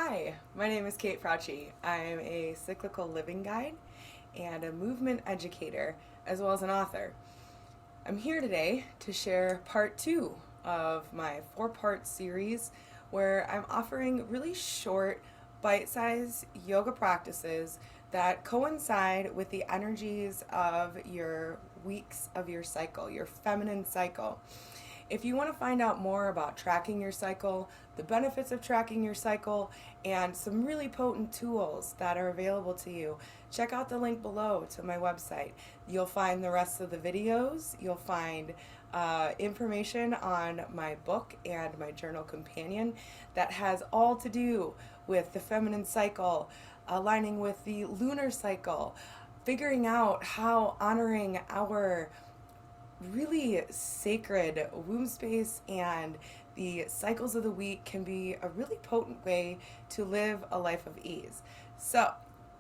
Hi, my name is Kate Frauci. I'm a cyclical living guide and a movement educator, as well as an author. I'm here today to share part two of my four-part series where I'm offering really short, bite-sized yoga practices that coincide with the energies of your weeks of your cycle, your feminine cycle. If you want to find out more about tracking your cycle, the benefits of tracking your cycle, and some really potent tools that are available to you, check out the link below to my website. You'll find the rest of the videos. You'll find information on my book and my journal companion that has all to do with the feminine cycle, aligning with the lunar cycle, figuring out how honoring our really sacred womb space and the cycles of the week can be a really potent way to live a life of ease. So,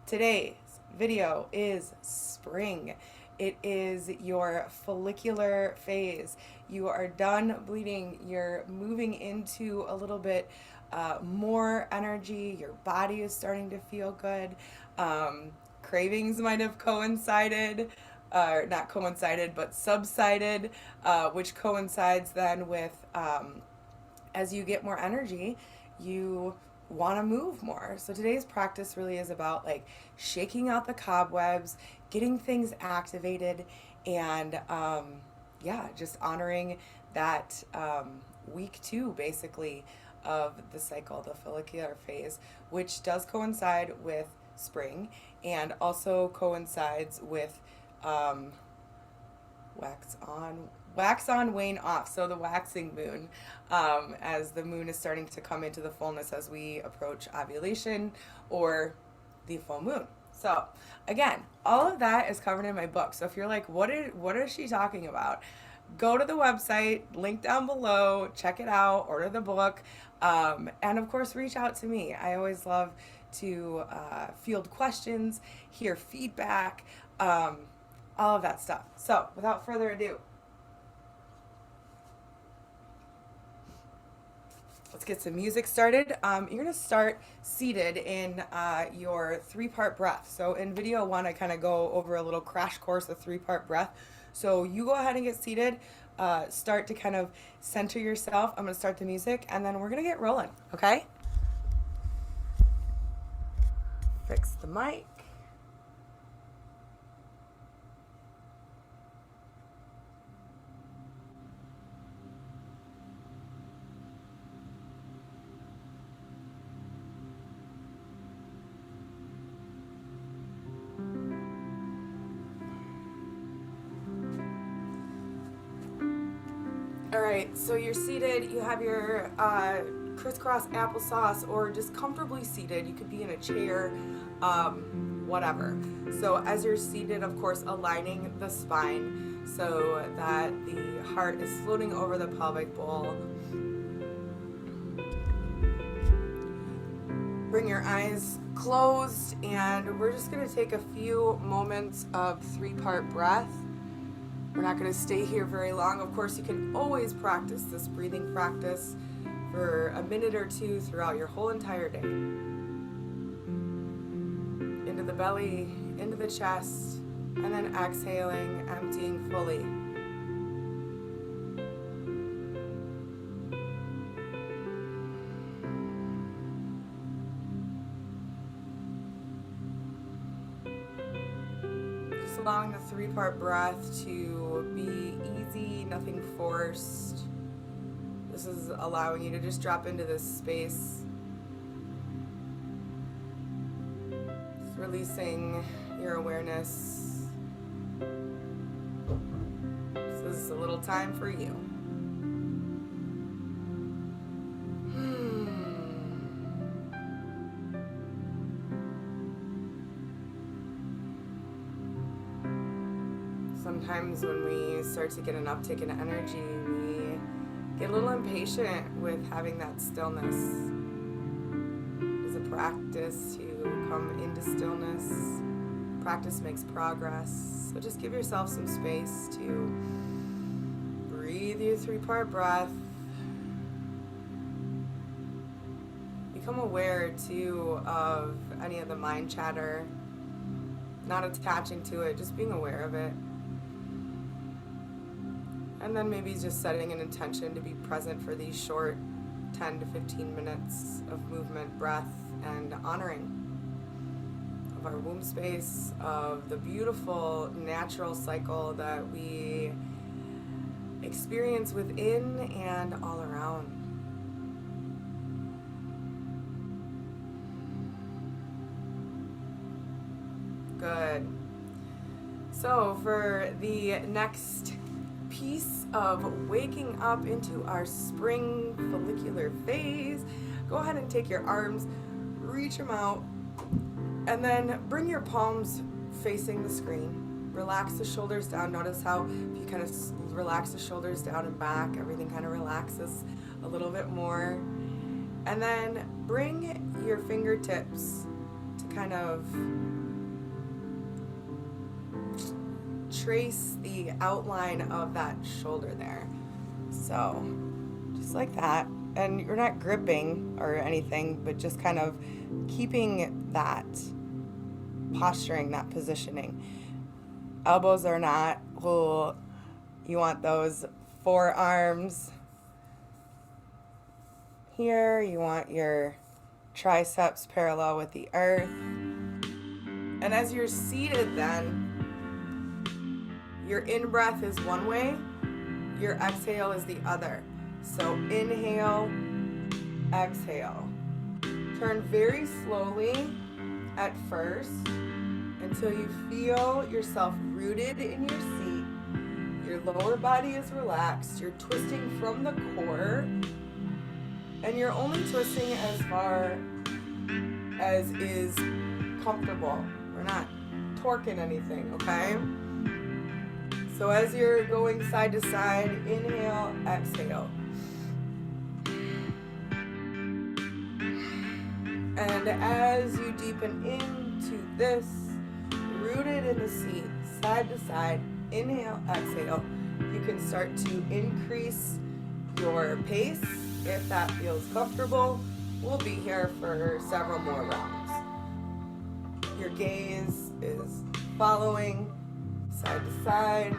today's video is spring. It is your follicular phase. You are done bleeding. You're moving into a little bit more energy. Your body is starting to feel good. Cravings might have coincided, not coincided, but subsided, which coincides then with as you get more energy, you want to move more. So today's practice really is about like shaking out the cobwebs, getting things activated, and yeah, just honoring that week two basically of the cycle, the follicular phase, which does coincide with spring and also coincides with wax on, wane off. So the waxing moon, as the moon is starting to come into the fullness as we approach ovulation or the full moon. So again, all of that is covered in my book. So if you're like, what is she talking about? Go to the website, link down below, check it out, order the book, and of course reach out to me. I always love to field questions, hear feedback, all of that stuff. So without further ado, let's get some music started. You're going to start seated in your three-part breath. So in video one, I kind of go over a little crash course of three-part breath. So you go ahead and get seated, start to kind of center yourself. I'm going to start the music, and then we're going to get rolling, okay? Fix the mic. All right, so you're seated, you have your crisscross applesauce or just comfortably seated. You could be in a chair, whatever. So as you're seated, of course, aligning the spine so that the heart is floating over the pelvic bowl. Bring your eyes closed, and we're just going to take a few moments of three-part breath. We're not going to stay here very long. Of course, you can always practice this breathing practice for a minute or two throughout your whole entire day. Into the belly, into the chest, and then exhaling, emptying fully. Allowing the three-part breath to be easy, nothing forced. This is allowing you to just drop into this space. Just releasing your awareness. This is a little time for you. Sometimes when we start to get an uptick in energy, we get a little impatient with having that stillness. It's a practice to come into stillness. Practice makes progress. So just give yourself some space to breathe your three-part breath. You become aware too of any of the mind chatter, not attaching to it, just being aware of it. And then maybe just setting an intention to be present for these short 10 to 15 minutes of movement, breath, and honoring of our womb space, of the beautiful natural cycle that we experience within and all around. Good. So for the next piece of waking up into our spring follicular phase, go ahead and take your arms, reach them out, and then bring your palms facing the screen. Relax the shoulders down. Notice how if you kind of relax the shoulders down and back, everything kind of relaxes a little bit more. And then bring your fingertips to kind of trace the outline of that shoulder there. So just like that. And you're not gripping or anything, but just kind of keeping that posturing, that positioning. Elbows are not cool. You want those forearms here. You want your triceps parallel with the earth. And as you're seated then, your in-breath is one way, your exhale is the other. So inhale, exhale. Turn very slowly at first until you feel yourself rooted in your seat. Your lower body is relaxed. You're twisting from the core, and you're only twisting as far as is comfortable. We're not torquing anything, okay? So as you're going side to side, inhale, exhale. And as you deepen into this, rooted in the seat, side to side, inhale, exhale, you can start to increase your pace if that feels comfortable. We'll be here for several more rounds. Your gaze is following side to side.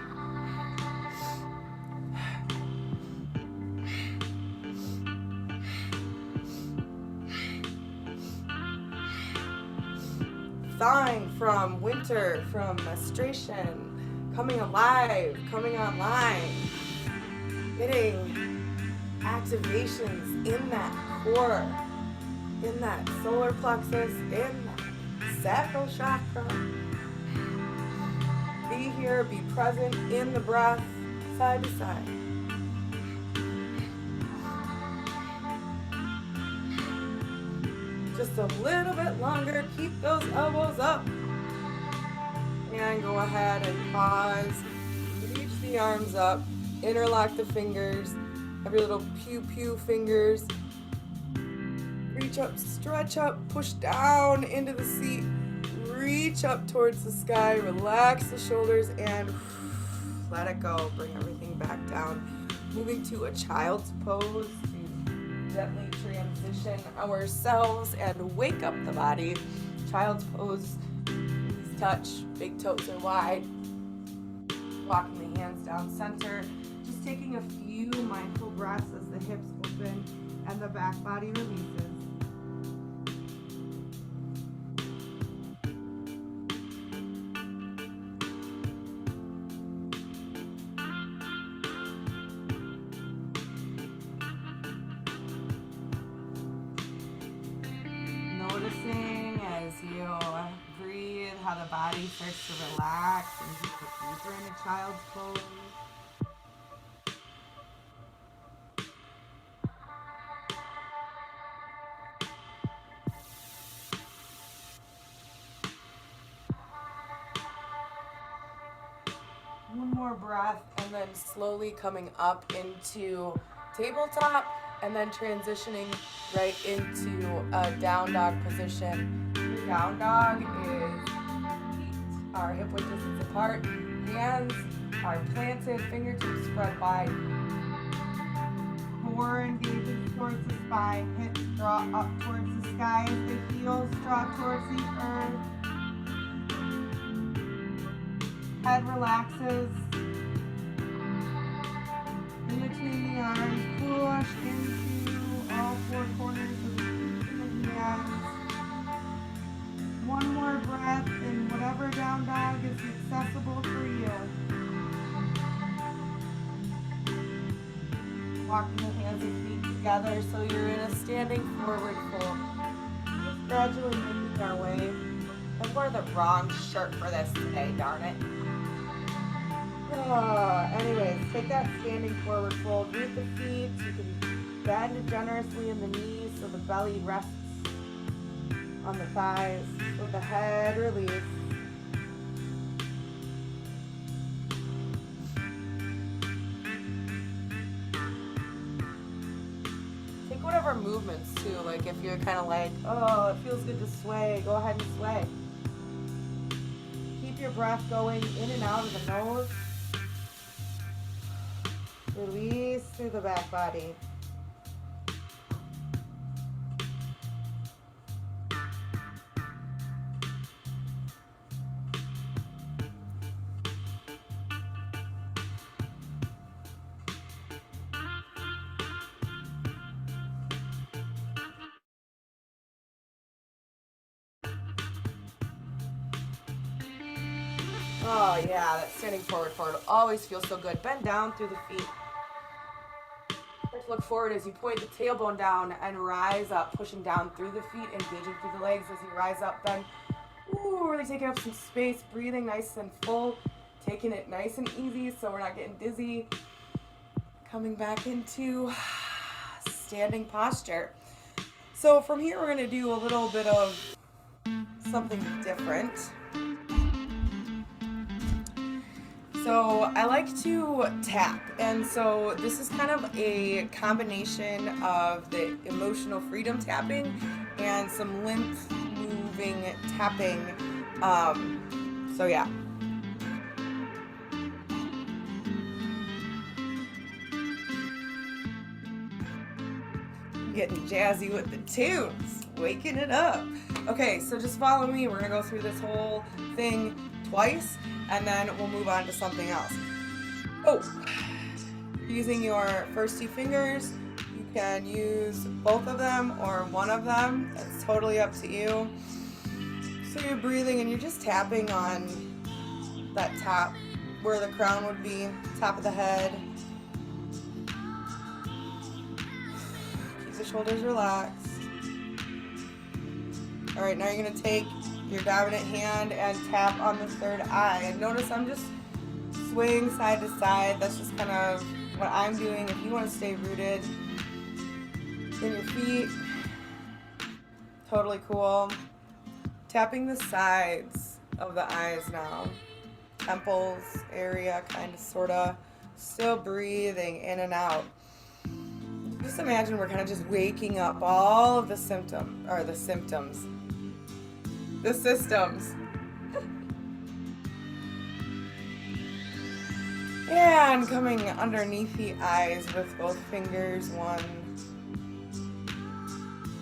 Thawing from winter, from menstruation, coming alive, coming online, getting activations in that core, in that solar plexus, in that sacral chakra. Be here, be present in the breath, side to side. Just a little bit longer. Keep those elbows up. And go ahead and pause. Reach the arms up. Interlock the fingers. Have your little pew-pew fingers. Reach up, stretch up, push down into the seat. Reach up towards the sky. Relax the shoulders and let it go. Bring everything back down. Moving to a child's pose. Gently transition ourselves and wake up the body. Child's pose, knees touch, big toes are wide. Walking the hands down center. Just taking a few mindful breaths as the hips open and the back body releases. Noticing as you breathe how the body starts to relax and you get deeper into child's pose. One more breath and then slowly coming up into tabletop and then transitioning right into a down dog position. The down dog is feet are hip width distance apart, hands are planted, fingertips spread wide, core engages towards the spine, hips Draw up towards the sky as the heels draw towards the earth. Head relaxes. In between the arms, push into all four corners of the feet and the hands. One more breath in whatever down dog is accessible for you. Walking the hands and feet together so you're in a standing forward fold. Just gradually making our way. I wore the wrong shirt for this today, darn it. Anyways, take that standing forward fold. Root the feet. You can bend generously in the knees so the belly rests on the thighs. With the head release. Take whatever movements too. Like if you're kind of like, oh, it feels good to sway, go ahead and sway. Keep your breath going in and out of the nose. Release through the back body. Oh yeah, that standing forward always feels so good. Bend down through the feet. Look forward as you point the tailbone down and rise up, pushing down through the feet, engaging through the legs as you rise up. Then, really taking up some space, breathing nice and full, taking it nice and easy so we're not getting dizzy. Coming back into standing posture. So from here, we're going to do a little bit of something different. So I like to tap, and so this is kind of a combination of the emotional freedom tapping and some lymph moving tapping. So yeah. Getting jazzy with the tunes, waking it up. Okay, so just follow me. We're gonna go through this whole thing twice, and then we'll move on to something else. Using your first two fingers, you can use both of them or one of them. It's totally up to you. So you're breathing and you're just tapping on that top where the crown would be, top of the head. Keep the shoulders relaxed. All right, now you're gonna take your dominant hand and tap on the third eye. And notice I'm just swaying side to side. That's just kind of what I'm doing. If you want to stay rooted in your feet, totally cool. Tapping the sides of the eyes now. Temples area, kind of, sort of. Still breathing in and out. Just imagine we're kind of just waking up all of the systems. And coming underneath the eyes with both fingers,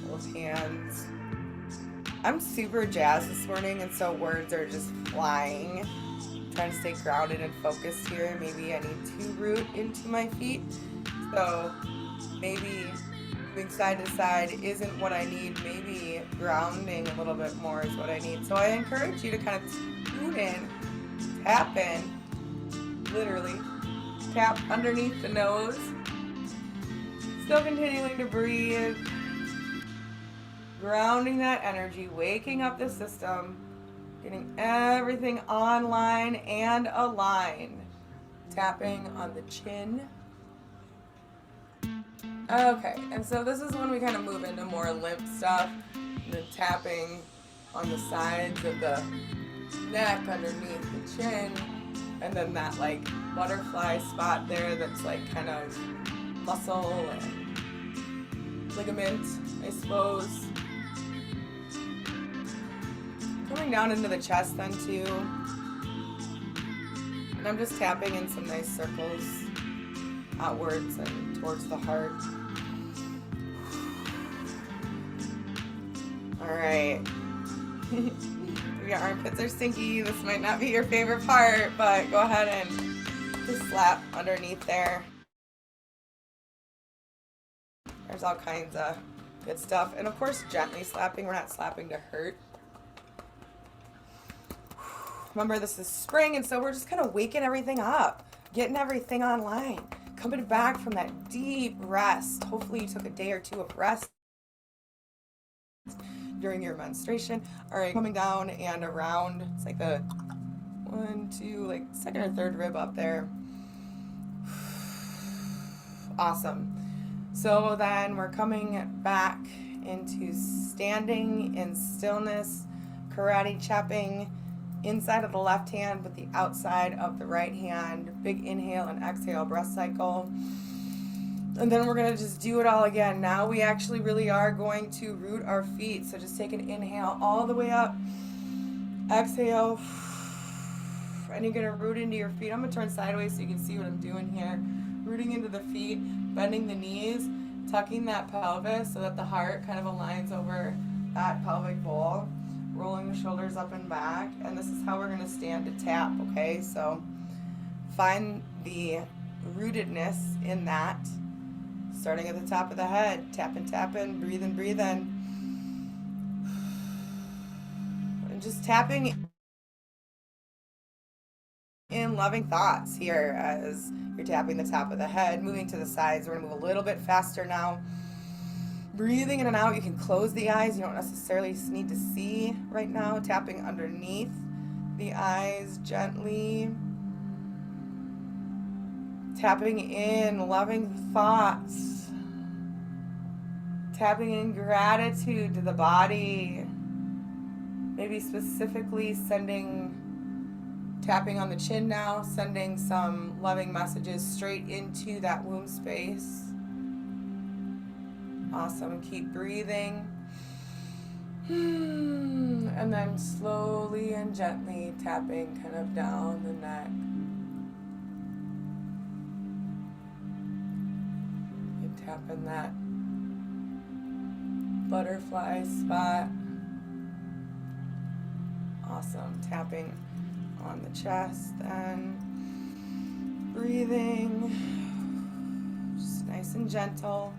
both hands. I'm super jazzed this morning, and so words are just flying. I'm trying to stay grounded and focused here. Maybe I need to root into my feet. So maybe moving side to side isn't what I need. Maybe grounding a little bit more is what I need. So I encourage you to kind of tune in, tap in, literally tap underneath the nose. Still continuing to breathe, grounding that energy, waking up the system, getting everything online and aligned. Tapping on the chin. Okay, and so this is when we kind of move into more limp stuff, and then tapping on the sides of the neck underneath the chin, and then that like butterfly spot there that's like kind of muscle and ligament, I suppose. Coming down into the chest then too, and I'm just tapping in some nice circles outwards and towards the heart. All right. If your armpits are stinky, this might not be your favorite part, but go ahead and just slap underneath there. There's all kinds of good stuff. And of course, gently slapping. We're not slapping to hurt. Remember, this is spring, and so we're just kind of waking everything up, getting everything online, coming back from that deep rest. Hopefully you took a day or two of rest during your menstruation. All right, coming down and around. It's like the 1, 2, like second or third rib up there. Awesome. So then we're coming back into standing in stillness, karate chopping inside of the left hand with the outside of the right hand. Big inhale and exhale, breath cycle. And then we're going to just do it all again. Now we actually really are going to root our feet. So just take an inhale all the way up. Exhale. And you're going to root into your feet. I'm going to turn sideways so you can see what I'm doing here. Rooting into the feet, bending the knees, tucking that pelvis so that the heart kind of aligns over that pelvic bowl. Rolling the shoulders up and back. And this is how we're going to stand to tap, okay? So find the rootedness in that. Starting at the top of the head, tapping, tapping, breathing, breathing. And just tapping in loving thoughts here as you're tapping the top of the head, moving to the sides. We're going to move a little bit faster now. Breathing in and out. You can close the eyes. You don't necessarily need to see right now. Tapping underneath the eyes gently. Tapping in loving thoughts. Tapping in gratitude to the body. Maybe specifically tapping on the chin now, sending some loving messages straight into that womb space. Awesome. Keep breathing. And then slowly and gently tapping kind of down the neck. And tapping that butterfly spot. Awesome. Tapping on the chest and breathing. Just nice and gentle.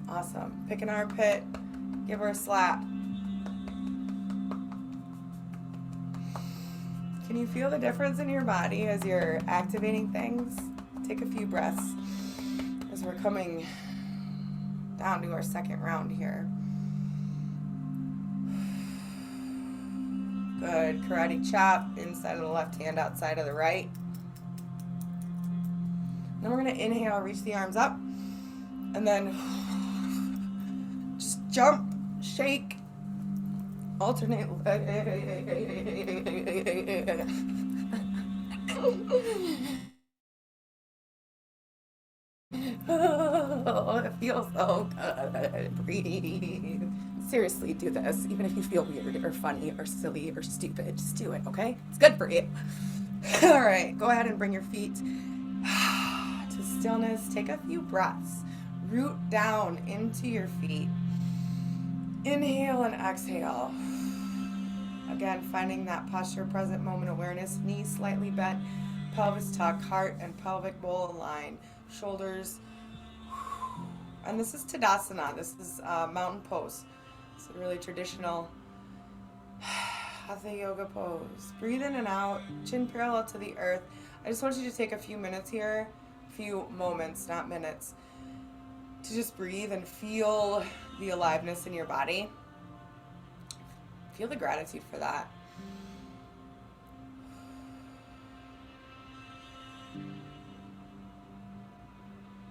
Awesome. Pick an armpit. Give her a slap. Can you feel the difference in your body as you're activating things? Take a few breaths as we're coming down to our second round here. Good. Karate chop, inside of the left hand, outside of the right. Then we're going to inhale, reach the arms up, and then just jump, shake, alternate. Oh, it feels so good. Breathe. Seriously, do this. Even if you feel weird or funny or silly or stupid, just do it, okay? It's good for you. All right, go ahead and bring your feet to stillness. Take a few breaths. Root down into your feet. Inhale and exhale. Again, finding that posture, present moment awareness. Knees slightly bent, pelvis tucked, heart and pelvic bowl aligned, shoulders. And this is Tadasana. This is mountain pose. It's a really traditional Hatha yoga pose. Breathe in and out, chin parallel to the earth. I just want you to take a few minutes here, a few moments, not minutes, to just breathe and feel the aliveness in your body. Feel the gratitude for that.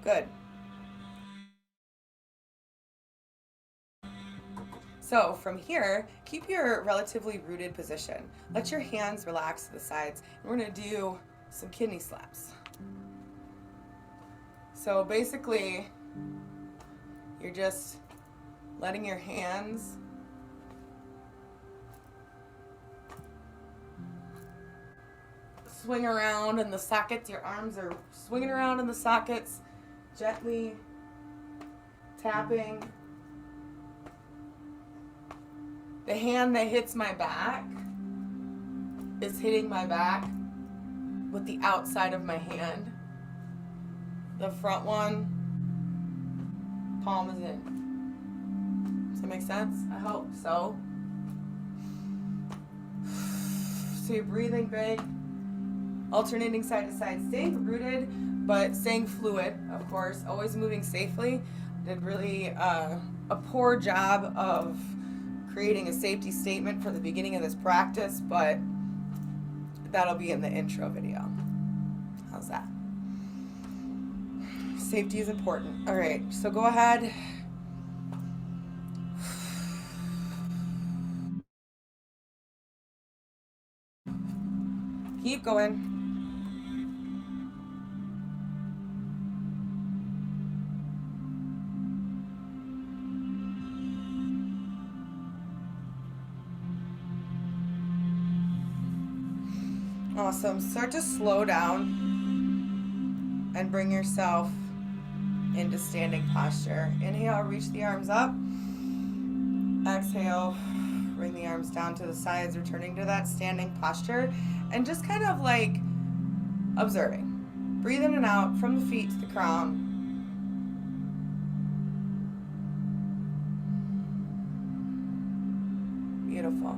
Good. So from here, keep your relatively rooted position. Let your hands relax to the sides. And we're going to do some kidney slaps. So basically, you're just letting your hands swing around in the sockets. Your arms are swinging around in the sockets, gently tapping The hand that hits my back is hitting my back with the outside of my hand. The front one, palm is in. Does that make sense? I hope so. So you're breathing big, alternating side to side, staying rooted, but staying fluid, of course, always moving safely. Did really a poor job of creating a safety statement for the beginning of this practice, but that'll be in the intro video. How's that? Safety is important. All right, so go ahead. Keep going. Awesome. Start to slow down and bring yourself into standing posture. Inhale, reach the arms up. Exhale, bring the arms down to the sides, returning to that standing posture and just kind of like observing. Breathe in and out from the feet to the crown. Beautiful.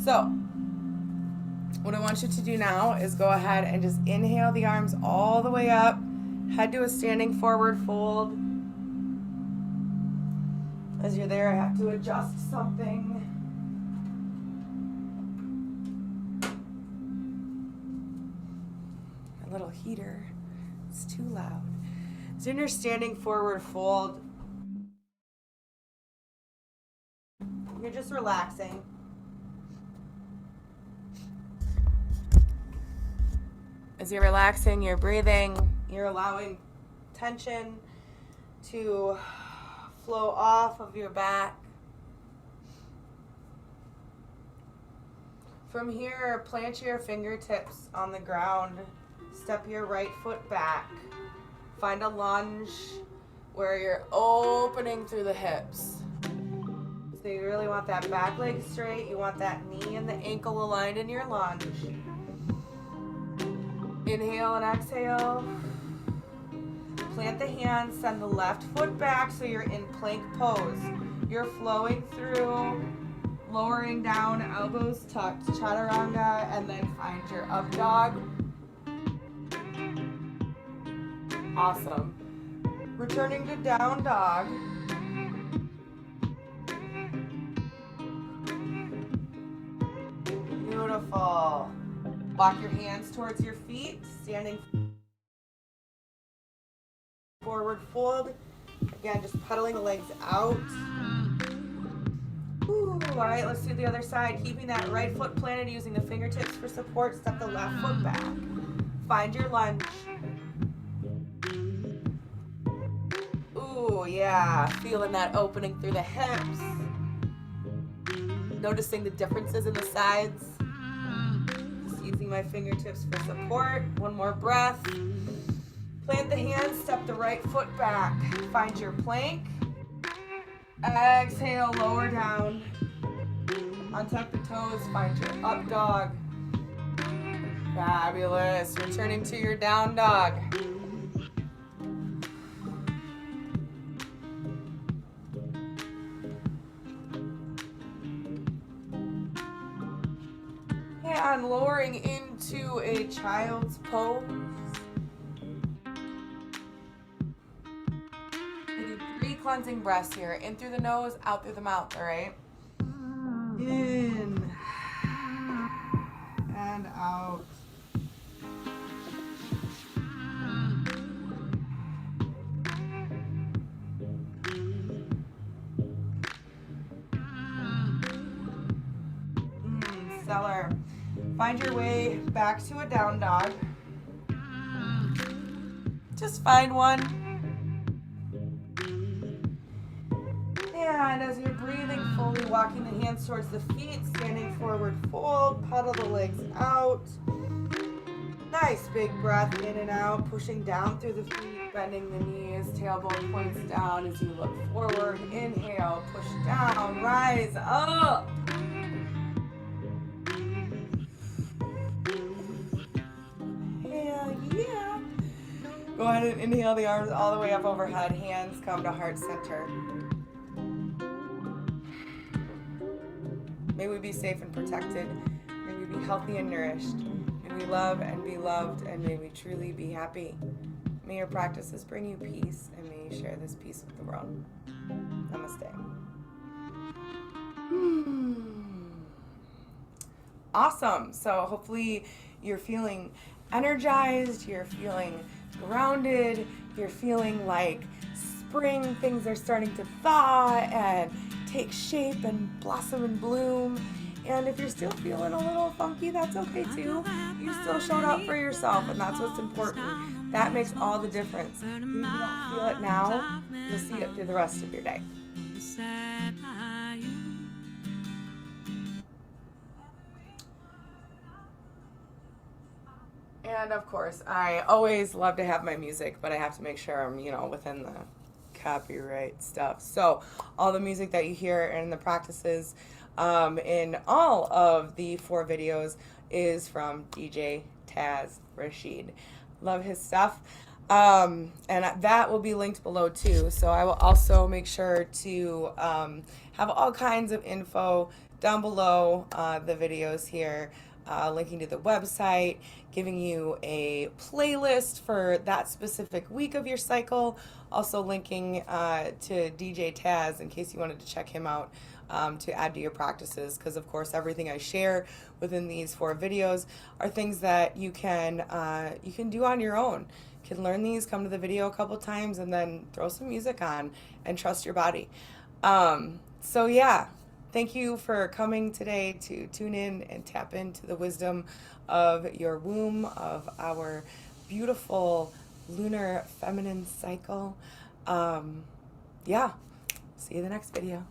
So, what I want you to do now is go ahead and just inhale the arms all the way up, head to a standing forward fold. As you're there, I have to adjust something. My little heater is too loud. So in your standing forward fold, you're just relaxing. As you're relaxing, you're breathing, you're allowing tension to flow off of your back. From here, plant your fingertips on the ground. Step your right foot back. Find a lunge where you're opening through the hips. So you really want that back leg straight. You want that knee and the ankle aligned in your lunge. Inhale and exhale. Plant the hands, send the left foot back so you're in plank pose. You're flowing through, lowering down, elbows tucked, chaturanga, and then find your up dog. Awesome. Returning to down dog. Beautiful. Walk your hands towards your feet, standing forward fold. Again, just pedaling the legs out. Ooh, all right, let's do the other side. Keeping that right foot planted, using the fingertips for support. Step the left foot back. Find your lunge. Ooh, yeah, feeling that opening through the hips. Noticing the differences in the sides. Using my fingertips for support. One more breath. Plant the hands, step the right foot back. Find your plank. Exhale, lower down. Untuck the toes, find your up dog. Fabulous. Returning to your down dog. And lowering into a child's pose. We do 3 cleansing breaths here. In through the nose, out through the mouth, all right? In and out. Stellar. Find your way back to a down dog. Just find one. And as you're breathing fully, walking the hands towards the feet, standing forward fold, pedal the legs out. Nice big breath in and out, pushing down through the feet. Bending the knees, tailbone points down as you look forward. Inhale, push down, rise up. Hell yeah. Go ahead and inhale the arms all the way up overhead. Hands come to heart center. May we be safe and protected. May we be healthy and nourished. May we love and be loved, and may we truly be happy. May your practices bring you peace, and may you share this peace with the world. Namaste. Awesome. So hopefully you're feeling energized, you're feeling grounded, you're feeling like spring, things are starting to thaw and take shape and blossom and bloom. And if you're still feeling a little funky, that's okay too. You still showed up for yourself, and that's what's important. That makes all the difference. If you don't feel it now, you'll see it through the rest of your day. And of course, I always love to have my music, but I have to make sure I'm, within the copyright stuff. So all the music that you hear in the practices in all of the 4 videos is from DJ Taz Rashid. Love his stuff. And that will be linked below too. So I will also make sure to have all kinds of info down below the videos here, linking to the website, giving you a playlist for that specific week of your cycle, also linking to DJ Taz in case you wanted to check him out to add to your practices, because of course everything I share within these 4 videos are things that you can do on your own. You can learn these, come to the video a couple times, and then throw some music on and trust your body. So yeah, thank you for coming today to tune in and tap into the wisdom of your womb, of our beautiful lunar feminine cycle. Yeah, see you in the next video.